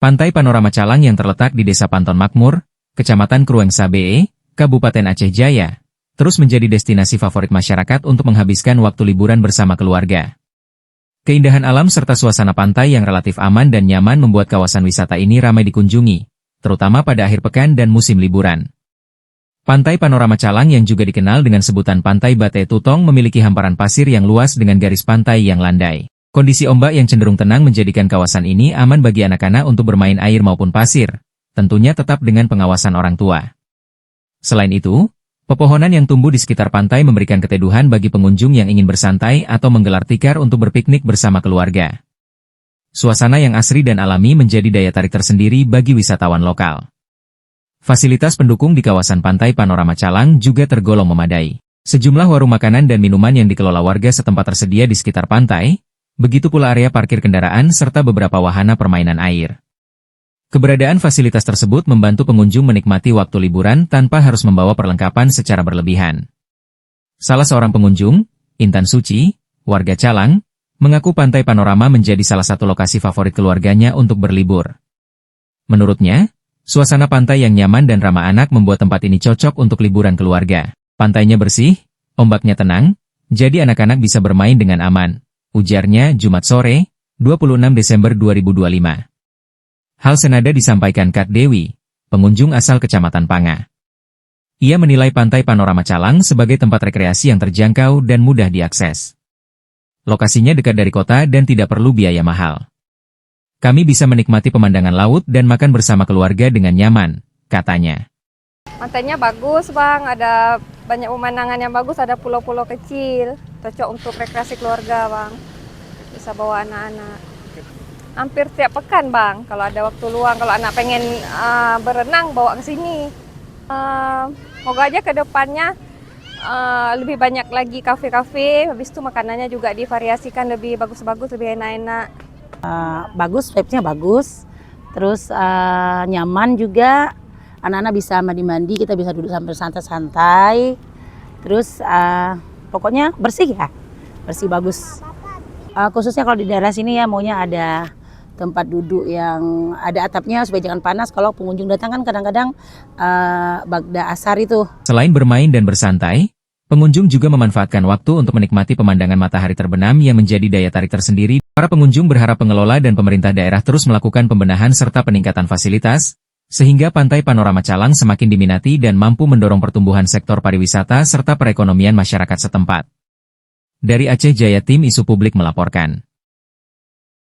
Pantai Panorama Calang yang terletak di Desa Panton Makmur, Kecamatan Krueng Sabee, Kabupaten Aceh Jaya, terus menjadi destinasi favorit masyarakat untuk menghabiskan waktu liburan bersama keluarga. Keindahan alam serta suasana pantai yang relatif aman dan nyaman membuat kawasan wisata ini ramai dikunjungi, terutama pada akhir pekan dan musim liburan. Pantai Panorama Calang yang juga dikenal dengan sebutan Pantai Bate Tutong memiliki hamparan pasir yang luas dengan garis pantai yang landai. Kondisi ombak yang cenderung tenang menjadikan kawasan ini aman bagi anak-anak untuk bermain air maupun pasir, tentunya tetap dengan pengawasan orang tua. Selain itu, pepohonan yang tumbuh di sekitar pantai memberikan keteduhan bagi pengunjung yang ingin bersantai atau menggelar tikar untuk berpiknik bersama keluarga. Suasana yang asri dan alami menjadi daya tarik tersendiri bagi wisatawan lokal. Fasilitas pendukung di kawasan Pantai Panorama Calang juga tergolong memadai. Sejumlah warung makanan dan minuman yang dikelola warga setempat tersedia di sekitar pantai, begitu pula area parkir kendaraan serta beberapa wahana permainan air. Keberadaan fasilitas tersebut membantu pengunjung menikmati waktu liburan tanpa harus membawa perlengkapan secara berlebihan. Salah seorang pengunjung, Intan Suci, warga Calang, mengaku Pantai Panorama menjadi salah satu lokasi favorit keluarganya untuk berlibur. Menurutnya, suasana pantai yang nyaman dan ramah anak membuat tempat ini cocok untuk liburan keluarga. Pantainya bersih, ombaknya tenang, jadi anak-anak bisa bermain dengan aman, ujarnya Jumat sore, 26 Desember 2025. Hal senada disampaikan Kak Dewi, pengunjung asal Kecamatan Panga. Ia menilai Pantai Panorama Calang sebagai tempat rekreasi yang terjangkau dan mudah diakses. Lokasinya dekat dari kota dan tidak perlu biaya mahal. Kami bisa menikmati pemandangan laut dan makan bersama keluarga dengan nyaman, katanya. Pantainya bagus bang, ada banyak pemandangan yang bagus, ada pulau-pulau kecil, cocok untuk rekreasi keluarga bang. Bisa bawa anak-anak. Hampir tiap pekan bang, kalau ada waktu luang, kalau anak pengen berenang bawa ke sini. Moga aja ke depannya lebih banyak lagi kafe-kafe, habis itu makanannya juga divariasikan lebih bagus-bagus, lebih enak-enak. Bagus, vibe-nya bagus, terus nyaman juga, anak-anak bisa mandi-mandi, kita bisa duduk sambil santai-santai, terus pokoknya bersih ya, bersih bagus. Khususnya kalau di daerah sini ya maunya ada tempat duduk yang ada atapnya supaya jangan panas kalau pengunjung datang kan kadang-kadang bagda asar itu. Selain bermain dan bersantai, pengunjung juga memanfaatkan waktu untuk menikmati pemandangan matahari terbenam yang menjadi daya tarik tersendiri. Para pengunjung berharap pengelola dan pemerintah daerah terus melakukan pembenahan serta peningkatan fasilitas, sehingga Pantai Panorama Calang semakin diminati dan mampu mendorong pertumbuhan sektor pariwisata serta perekonomian masyarakat setempat. Dari Aceh Jaya, Tim Isu Publik melaporkan.